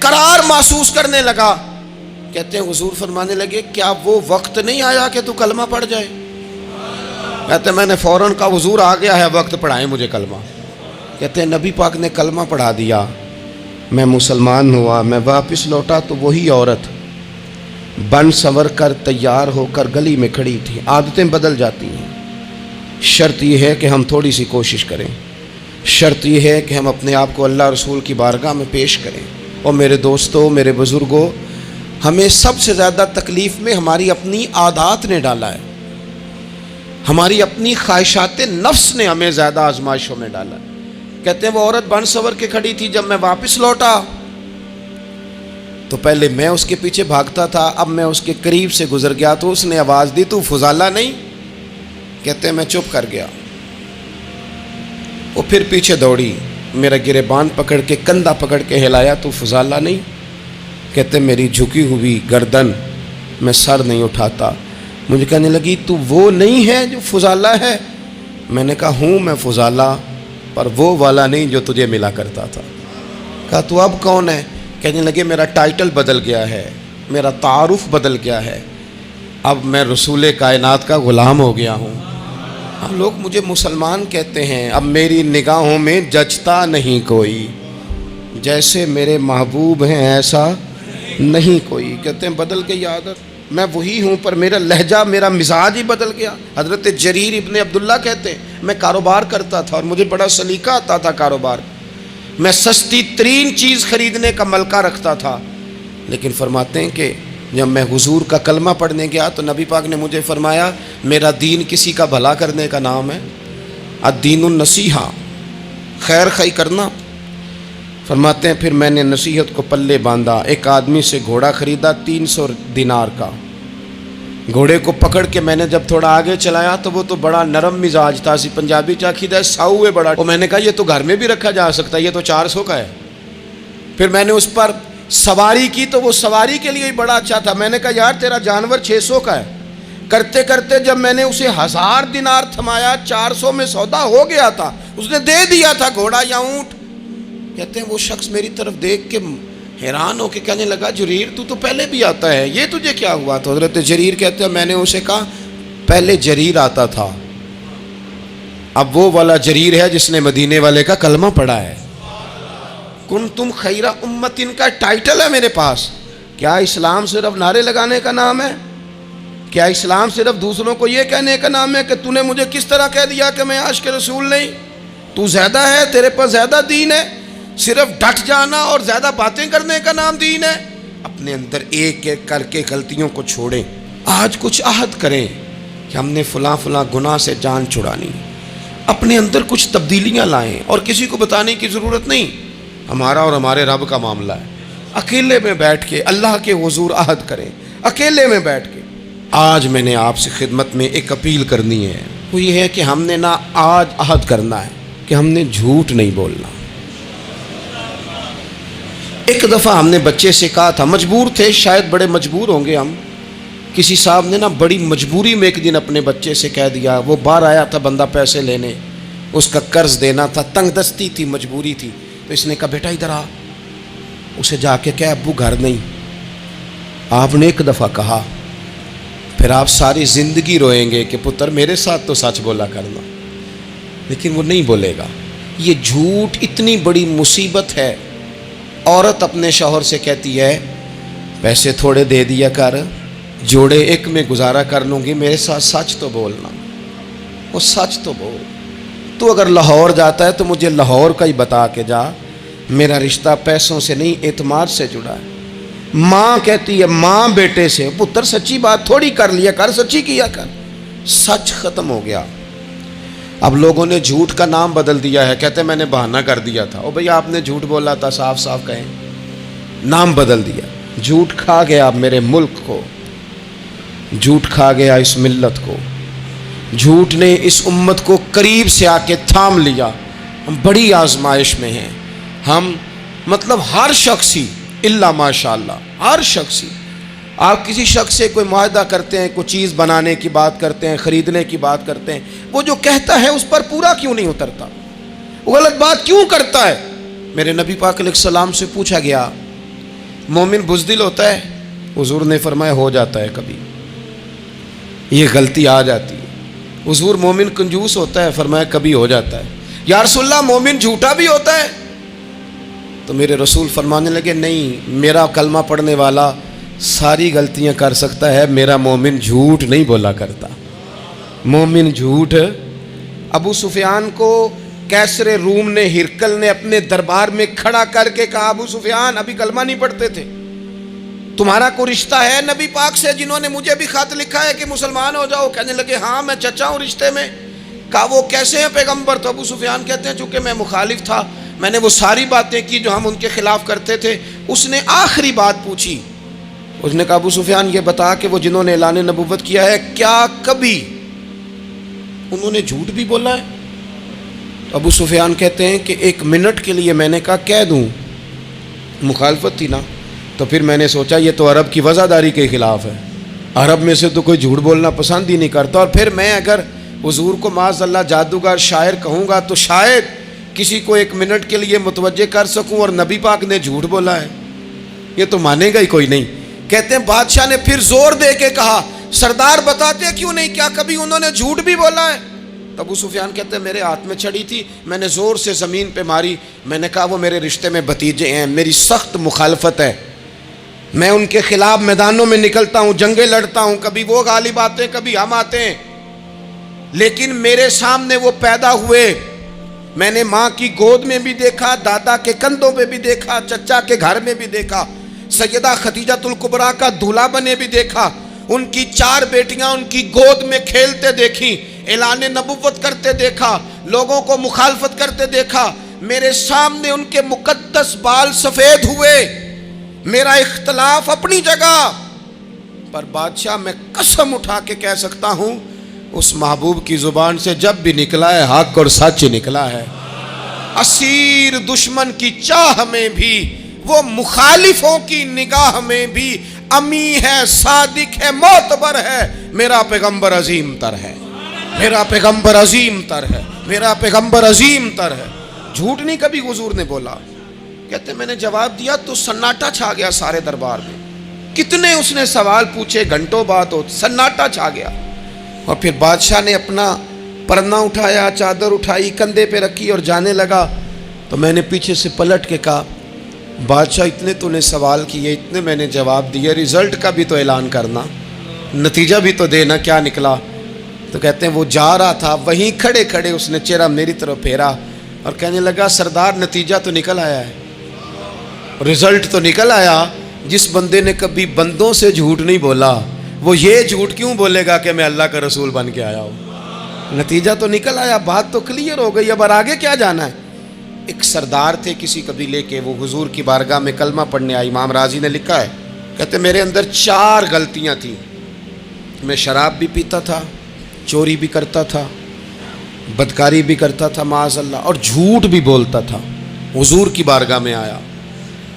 Speaker 1: قرار محسوس کرنے لگا. کہتے ہیں حضور فرمانے لگے کیا وہ وقت نہیں آیا کہ تو کلمہ پڑھ جائے؟ کہتے ہیں میں نے فوراً کہا حضور آ گیا ہے وقت, پڑھائیں مجھے کلمہ. کہتے ہیں نبی پاک نے کلمہ پڑھا دیا, میں مسلمان ہوا. میں واپس لوٹا تو وہی عورت بن سنور کر تیار ہو کر گلی میں کھڑی تھی. عادتیں بدل جاتی ہیں. شرط یہ ہے کہ ہم تھوڑی سی کوشش کریں, شرط یہ ہے کہ ہم اپنے آپ کو اللہ رسول کی بارگاہ میں پیش کریں. اور میرے دوستوں, میرے بزرگوں, ہمیں سب سے زیادہ تکلیف میں ہماری اپنی عادات نے ڈالا ہے, ہماری اپنی خواہشات نفس نے ہمیں زیادہ آزمائشوں میں ڈالا ہے. کہتے ہیں وہ عورت بن سنور کے کھڑی تھی. جب میں واپس لوٹا تو پہلے میں اس کے پیچھے بھاگتا تھا, اب میں اس کے قریب سے گزر گیا تو اس نے آواز دی تو فضالہ نہیں؟ کہتے ہیں میں چپ کر گیا. وہ پھر پیچھے دوڑی, میرا گریبان پکڑ کے کندھا پکڑ کے ہلایا تو فضالہ نہیں؟ کہتے ہیں میری جھکی ہوئی گردن, میں سر نہیں اٹھاتا. مجھے کہنے لگی تو وہ نہیں ہے جو فضالہ ہے؟ میں نے کہا ہوں میں فضالہ, پر وہ والا نہیں جو تجھے ملا کرتا تھا. کہا تو اب کون ہے؟ کہنے لگے میرا ٹائٹل بدل گیا ہے, میرا تعارف بدل گیا ہے, اب میں رسول کائنات کا غلام ہو گیا ہوں. ہم لوگ مجھے مسلمان کہتے ہیں, اب میری نگاہوں میں جچتا نہیں کوئی, جیسے میرے محبوب ہیں ایسا نہیں کوئی. کہتے ہیں بدل گئی عادت, میں وہی ہوں پر میرا لہجہ, میرا مزاج ہی بدل گیا. حضرت جریر ابن عبداللہ کہتے ہیں میں کاروبار کرتا تھا اور مجھے بڑا سلیقہ آتا تھا کاروبار, میں سستی ترین چیز خریدنے کا ملکہ رکھتا تھا. لیکن فرماتے ہیں کہ جب میں حضور کا کلمہ پڑھنے گیا تو نبی پاک نے مجھے فرمایا میرا دین کسی کا بھلا کرنے کا نام ہے, الدین النصیحہ, خیر خی کرنا. فرماتے ہیں پھر میں نے نصیحت کو پلے باندھا. ایک آدمی سے گھوڑا خریدا 300 دینار کا. گھوڑے کو پکڑ کے میں نے جب تھوڑا آگے چلایا تو وہ تو بڑا نرم مزاج تھا, پنجابی چاکھیدہ ہے, ساؤ ہے بڑا. اور میں نے کہا یہ تو گھر میں بھی رکھا جا سکتا ہے, یہ تو 400 کا ہے. پھر میں نے اس پر سواری کی تو وہ سواری کے لیے ہی بڑا اچھا تھا. میں نے کہا یار تیرا جانور 600 کا ہے. کرتے کرتے جب میں نے اسے 1000 دینار تھمایا 400 میں سودا ہو گیا تھا, اس نے دے دیا تھا گھوڑا یا اونٹ. کہتے ہیں وہ شخص میری طرف دیکھ کے حیران ہو کے کہنے لگا جریر تو پہلے بھی آتا ہے, یہ تجھے کیا ہوا؟ تو حضرت جریر کہتے ہیں میں نے اسے کہا پہلے جریر آتا تھا, اب وہ والا جریر ہے جس نے مدینے والے کا کلمہ پڑھا ہے. کنتم خیر امت کا ٹائٹل ہے میرے پاس. کیا اسلام صرف نعرے لگانے کا نام ہے؟ کیا اسلام صرف دوسروں کو یہ کہنے کا نام ہے کہ تو نے مجھے کس طرح کہہ دیا کہ میں عاشق رسول نہیں؟ تو زیادہ ہے, تیرے پر زیادہ دین ہے. صرف ڈٹ جانا اور زیادہ باتیں کرنے کا نام دین ہے؟ اپنے اندر ایک ایک کر کے غلطیوں کو چھوڑیں. آج کچھ عہد کریں کہ ہم نے فلاں فلاں گناہ سے جان چھڑانی. اپنے اندر کچھ تبدیلیاں لائیں اور کسی کو بتانے کی ضرورت نہیں. ہمارا اور ہمارے رب کا معاملہ ہے. اکیلے میں بیٹھ کے اللہ کے حضور عہد کریں, اکیلے میں بیٹھ کے. آج میں نے آپ سے خدمت میں ایک اپیل کرنی ہے, وہ یہ ہے کہ ہم نے نہ آج عہد کرنا ہے کہ ہم نے جھوٹ نہیں بولنا. ایک دفعہ ہم نے بچے سے کہا تھا, مجبور تھے, شاید بڑے مجبور ہوں گے ہم. کسی صاحب نے نا بڑی مجبوری میں ایک دن اپنے بچے سے کہہ دیا, وہ باہر آیا تھا بندہ پیسے لینے, اس کا قرض دینا تھا, تنگ دستی تھی, مجبوری تھی. تو اس نے کہا بیٹا ادھر آ. اسے جا کے کہا ابو گھر نہیں. آپ نے ایک دفعہ کہا, پھر آپ ساری زندگی روئیں گے کہ پتر میرے ساتھ تو سچ بولا کرنا, لیکن وہ نہیں بولے گا. یہ جھوٹ اتنی بڑی مصیبت ہے. عورت اپنے شوہر سے کہتی ہے پیسے تھوڑے دے دیا کر, جوڑے ایک میں گزارا کر لوں گی, میرے ساتھ سچ تو بولنا. وہ سچ تو بول. تو اگر لاہور جاتا ہے تو مجھے لاہور کا ہی بتا کے جا, میرا رشتہ پیسوں سے نہیں اعتماد سے جڑا ہے. ماں کہتی ہے ماں بیٹے سے, پتر سچی بات تھوڑی کر لیا کر, سچی کیا کر. سچ ختم ہو گیا. اب لوگوں نے جھوٹ کا نام بدل دیا ہے, کہتے ہیں میں نے بہانہ کر دیا تھا. او بھئی آپ نے جھوٹ بولا تھا, صاف صاف کہیں, نام بدل دیا. جھوٹ کھا گیا اب میرے ملک کو, جھوٹ کھا گیا اس ملت کو, جھوٹ نے اس امت کو قریب سے آ کے تھام لیا. ہم بڑی آزمائش میں ہیں. ہم مطلب ہر شخص ہی الا ماشاء اللہ, ہر شخص ہی. آپ کسی شخص سے کوئی معاہدہ کرتے ہیں, کوئی چیز بنانے کی بات کرتے ہیں, خریدنے کی بات کرتے ہیں, وہ جو کہتا ہے اس پر پورا کیوں نہیں اترتا؟ وہ غلط بات کیوں کرتا ہے؟ میرے نبی پاک علیہ السلام سے پوچھا گیا مومن بزدل ہوتا ہے؟ حضور نے فرمایا ہو جاتا ہے کبھی, یہ غلطی آ جاتی ہے. حضور مومن کنجوس ہوتا ہے؟ فرمایا کبھی ہو جاتا ہے. یا رسول اللہ مومن جھوٹا بھی ہوتا ہے؟ تو میرے رسول فرمانے لگے نہیں, میرا کلمہ پڑھنے والا ساری غلطیاں کر سکتا ہے, میرا مومن جھوٹ نہیں بولا کرتا. مومن جھوٹ. ابو سفیان کو کیسر روم نے, ہرکل نے اپنے دربار میں کھڑا کر کے کہا ابو سفیان ابھی کلمہ نہیں پڑھتے تھے, تمہارا کوئی رشتہ ہے نبی پاک سے جنہوں نے مجھے بھی خط لکھا ہے کہ مسلمان ہو جاؤ؟ کہنے لگے ہاں میں چچا ہوں رشتے میں. کہا وہ کیسے ہیں پیغمبر؟ تو ابو سفیان کہتے ہیں چونکہ میں مخالف تھا, میں نے وہ ساری باتیں کی جو ہم ان کے خلاف کرتے تھے. اس نے آخری بات پوچھی, اس نے کہا ابو سفیان یہ بتا کہ وہ جنہوں نے اعلان نبوت کیا ہے کیا کبھی انہوں نے جھوٹ بھی بولا ہے؟ تو ابو سفیان کہتے ہیں کہ 1 منٹ کے لیے میں نے کہا کہہ دوں, مخالفت تھی نا. تو پھر میں نے سوچا یہ تو عرب کی وزاداری کے خلاف ہے, عرب میں سے تو کوئی جھوٹ بولنا پسند ہی نہیں کرتا. اور پھر میں اگر حضور کو معاذ اللہ جادوگر شاعر کہوں گا تو شاید کسی کو 1 منٹ کے لیے متوجہ کر سکوں, اور نبی پاک نے جھوٹ بولا ہے, یہ تو مانے گا ہی کوئی نہیں. کہتے ہیں بادشاہ نے پھر زور دے کے کہا سردار بتاتے کیوں نہیں, کیا کبھی انہوں نے جھوٹ بھی بولا ہے؟ تو ابو سفیان کہتے ہیں میرے ہاتھ میں چھڑی تھی, میں نے زور سے زمین پہ ماری, میں نے کہا وہ میرے رشتے میں بھتیجے ہیں, میری سخت مخالفت ہے, میں ان کے خلاف میدانوں میں نکلتا ہوں, جنگیں لڑتا ہوں, کبھی وہ غالب آتے ہیں کبھی ہم آتے ہیں, لیکن میرے سامنے وہ پیدا ہوئے, میں نے ماں کی گود میں بھی دیکھا, دادا کے کندھوں پہ بھی دیکھا, چچا کے گھر میں بھی دیکھا, سیدہ خدیجہ الکبریٰ کا دولہا بنے بھی دیکھا, ان کی 4 بیٹیاں ان کی گود میں کھیلتے دیکھی, اعلان نبوت کرتے دیکھا, لوگوں کو مخالفت کرتے دیکھا. میرے سامنے ان کے مقدس بال سفید ہوئے. میرا اختلاف اپنی جگہ, پر بادشاہ میں قسم اٹھا کے کہہ سکتا ہوں اس محبوب کی زبان سے جب بھی نکلا ہے حق اور سچ نکلا ہے. اسیر دشمن کی چاہ میں بھی وہ مخالفوں کی نگاہ میں بھی امی ہے، صادق ہے، معتبر ہے۔ میرا پیغمبر عظیم تر ہے، میرا پیغمبر عظیم تر ہے، میرا پیغمبر عظیم تر ہے۔ جھوٹ نہیں کبھی حضور نے بولا۔ کہتے میں نے جواب دیا تو سناٹا چھا گیا سارے دربار میں، کتنے اس نے سوال پوچھے، گھنٹوں بعد سناٹا چھا گیا۔ اور پھر بادشاہ نے اپنا پرنا اٹھایا، چادر اٹھائی، کندھے پہ رکھی اور جانے لگا۔ تو میں نے پیچھے سے پلٹ کے کہا بادشاہ اتنے تو نے سوال کیے، اتنے میں نے جواب دیے، رزلٹ کا بھی تو اعلان کرنا، نتیجہ بھی تو دینا، کیا نکلا؟ تو کہتے ہیں وہ جا رہا تھا، وہیں کھڑے کھڑے اس نے چہرہ میری طرف پھیرا اور کہنے لگا سردار نتیجہ تو نکل آیا ہے، رزلٹ تو نکل آیا۔ جس بندے نے کبھی بندوں سے جھوٹ نہیں بولا وہ یہ جھوٹ کیوں بولے گا کہ میں اللہ کا رسول بن کے آیا ہوں؟ نتیجہ تو نکل آیا، بات تو کلیئر ہو گئی، اب آگے کیا جانا ہے؟ ایک سردار تھے کسی قبیلے کے، وہ حضور کی بارگاہ میں کلمہ پڑھنے آئے۔ امام راضی نے لکھا ہے، کہتے میرے اندر 4 غلطیاں تھیں، میں شراب بھی پیتا تھا، چوری بھی کرتا تھا، بدکاری بھی کرتا تھا معاذ اللہ، اور جھوٹ بھی بولتا تھا۔ حضور کی بارگاہ میں آیا،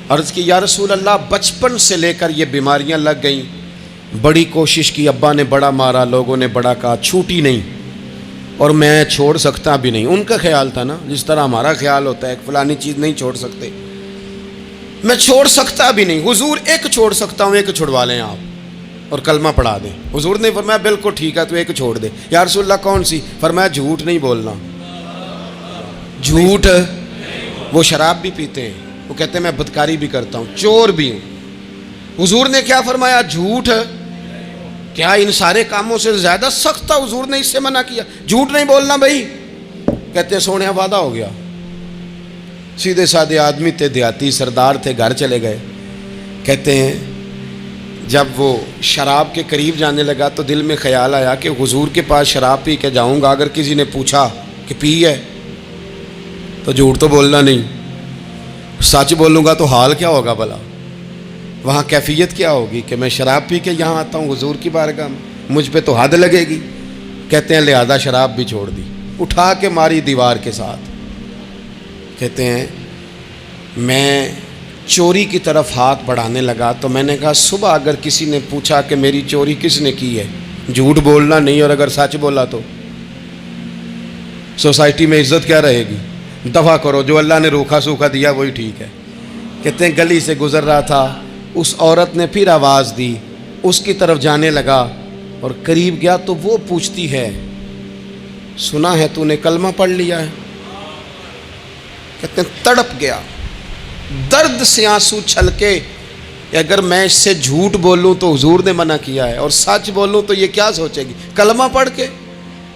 Speaker 1: عرض کی یا رسول اللہ بچپن سے لے کر یہ بیماریاں لگ گئیں، بڑی کوشش کی، ابا نے بڑا مارا، لوگوں نے بڑا کہا، چھوٹی نہیں، اور میں چھوڑ سکتا بھی نہیں۔ ان کا خیال تھا نا جس طرح ہمارا خیال ہوتا ہے فلانی چیز نہیں چھوڑ سکتے، میں چھوڑ سکتا بھی نہیں۔ حضور ایک چھوڑ سکتا ہوں، ایک چھڑوا لیں آپ اور کلمہ پڑھا دیں۔ حضور نے فرمایا بالکل ٹھیک ہے، تو ایک چھوڑ دے۔ یا رسول اللہ کون سی؟ فرمایا جھوٹ نہیں بولنا۔ جھوٹ، وہ شراب بھی پیتے ہیں، وہ کہتے ہیں میں بدکاری بھی کرتا ہوں، چور بھی ہوں۔ حضور نے کیا فرمایا؟ جھوٹ۔ کیا ان سارے کاموں سے زیادہ سخت تھا حضور نے اس سے منع کیا؟ جھوٹ نہیں بولنا بھائی۔ کہتے ہیں سونے وعدہ ہو گیا۔ سیدھے سادے آدمی تھے، دیہاتی سردار تھے، گھر چلے گئے۔ کہتے ہیں جب وہ شراب کے قریب جانے لگا تو دل میں خیال آیا کہ حضور کے پاس شراب پی کے جاؤں گا، اگر کسی نے پوچھا کہ پی ہے تو جھوٹ تو بولنا نہیں، سچ بولوں گا تو حال کیا ہوگا بھلا؟ وہاں کیفیت کیا ہوگی کہ میں شراب پی کے یہاں آتا ہوں حضور کی بارگاہ میں، مجھ پہ تو حد لگے گی۔ کہتے ہیں لہذا شراب بھی چھوڑ دی، اٹھا کے ماری دیوار کے ساتھ۔ کہتے ہیں میں چوری کی طرف ہاتھ بڑھانے لگا تو میں نے کہا صبح اگر کسی نے پوچھا کہ میری چوری کس نے کی ہے، جھوٹ بولنا نہیں، اور اگر سچ بولا تو سوسائٹی میں عزت کیا رہے گی؟ دفع کرو، جو اللہ نے روکھا سوکھا دیا وہی ٹھیک ہے۔ کہتے ہیں گلی سے گزر رہا تھا، اس عورت نے پھر آواز دی، اس کی طرف جانے لگا اور قریب گیا تو وہ پوچھتی ہے سنا ہے تو نے کلمہ پڑھ لیا ہے؟ کہتے ہیں تڑپ گیا، درد سے آنسو چھلکے کہ اگر میں اس سے جھوٹ بولوں تو حضور نے منع کیا ہے، اور سچ بولوں تو یہ کیا سوچے گی؟ کلمہ پڑھ کے،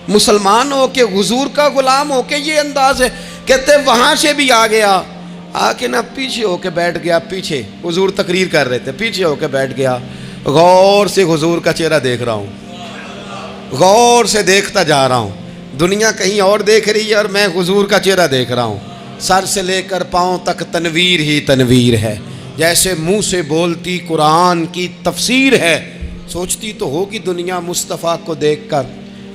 Speaker 1: مسلمان ہو کے، حضور کا غلام ہو کے یہ انداز ہے۔ کہتے وہاں سے بھی آ گیا، آ کے نہ پیچھے ہو کے بیٹھ گیا، پیچھے حضور تقریر کر رہے تھے، پیچھے ہو کے بیٹھ گیا، غور سے حضور کا چہرہ دیکھ رہا ہوں، غور سے دیکھتا جا رہا ہوں، دنیا کہیں اور دیکھ رہی ہے اور میں حضور کا چہرہ دیکھ رہا ہوں۔ سر سے لے کر پاؤں تک تنویر ہی تنویر ہے، جیسے منہ سے بولتی قرآن کی تفسیر ہے۔ سوچتی تو ہوگی دنیا مصطفیٰ کو دیکھ کر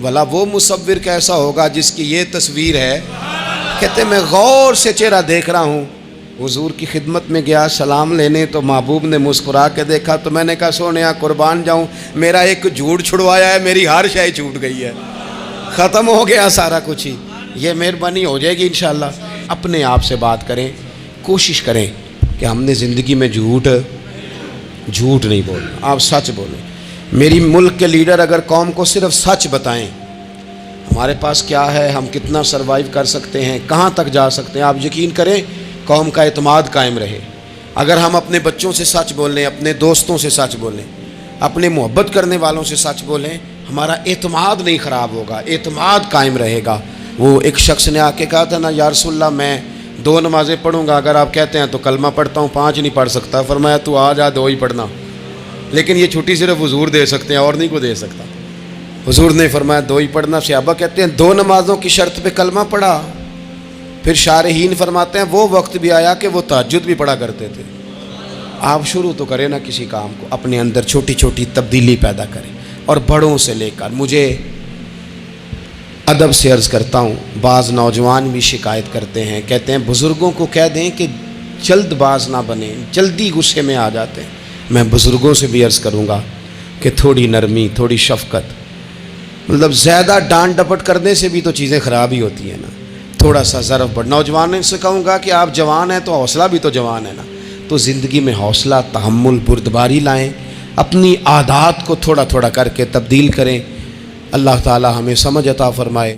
Speaker 1: بھلا وہ مصور کیسا ہوگا جس کی یہ تصویر ہے۔ کہتے میں غور سے چہرہ دیکھ رہا ہوں، حضور کی خدمت میں گیا سلام لینے تو محبوب نے مسکرا کے دیکھا تو میں نے کہا سونیا قربان جاؤں، میرا ایک جھوٹ چھڑوایا ہے، میری ہر شے چھوٹ گئی ہے، ختم ہو گیا سارا کچھ ہی۔ یہ مہربانی ہو جائے گی انشاءاللہ۔ اپنے آپ سے بات کریں، کوشش کریں کہ ہم نے زندگی میں جھوٹ نہیں بولنا، آپ سچ بولیں۔ میری ملک کے لیڈر اگر قوم کو صرف سچ بتائیں ہمارے پاس کیا ہے، ہم کتنا سروائیو کر سکتے ہیں، کہاں تک جا سکتے ہیں، آپ یقین کریں قوم کا اعتماد قائم رہے۔ اگر ہم اپنے بچوں سے سچ بولیں، اپنے دوستوں سے سچ بولیں، اپنے محبت کرنے والوں سے سچ بولیں، ہمارا اعتماد نہیں خراب ہوگا، اعتماد قائم رہے گا۔ وہ ایک شخص نے آ کے کہا تھا نا یا رسول اللہ میں 2 نمازیں پڑھوں گا، اگر آپ کہتے ہیں تو کلمہ پڑھتا ہوں، 5 نہیں پڑھ سکتا۔ فرمایا تو آ جا 2 ہی پڑھنا، لیکن یہ چھٹی صرف حضور دے سکتے ہیں اور نہیں کو دے سکتا۔ حضور نے فرمایا 2 ہی پڑھنا۔ صحابہ کہتے ہیں 2 نمازوں کی شرط پہ کلمہ پڑھا۔ پھر شارحین فرماتے ہیں وہ وقت بھی آیا کہ وہ تہجد بھی پڑھا کرتے تھے۔ آپ شروع تو کریں نا کسی کام کو، اپنے اندر چھوٹی چھوٹی تبدیلی پیدا کریں، اور بڑوں سے لے کر مجھے ادب سے عرض کرتا ہوں، بعض نوجوان بھی شکایت کرتے ہیں، کہتے ہیں بزرگوں کو کہہ دیں کہ جلد باز نہ بنیں، جلدی غصے میں آ جاتے ہیں۔ میں بزرگوں سے بھی عرض کروں گا کہ تھوڑی نرمی، تھوڑی شفقت، مطلب زیادہ ڈانٹ ڈپٹ کرنے سے بھی تو چیزیں خراب ہی ہوتی ہیں نا، تھوڑا سا ظرف بڑھ۔ نوجوانوں سے کہوں گا کہ آپ جوان ہیں تو حوصلہ بھی تو جوان ہے نا، تو زندگی میں حوصلہ، تحمل، بردباری لائیں، اپنی عادات کو تھوڑا تھوڑا کر کے تبدیل کریں۔ اللہ تعالی ہمیں سمجھ عطا فرمائے۔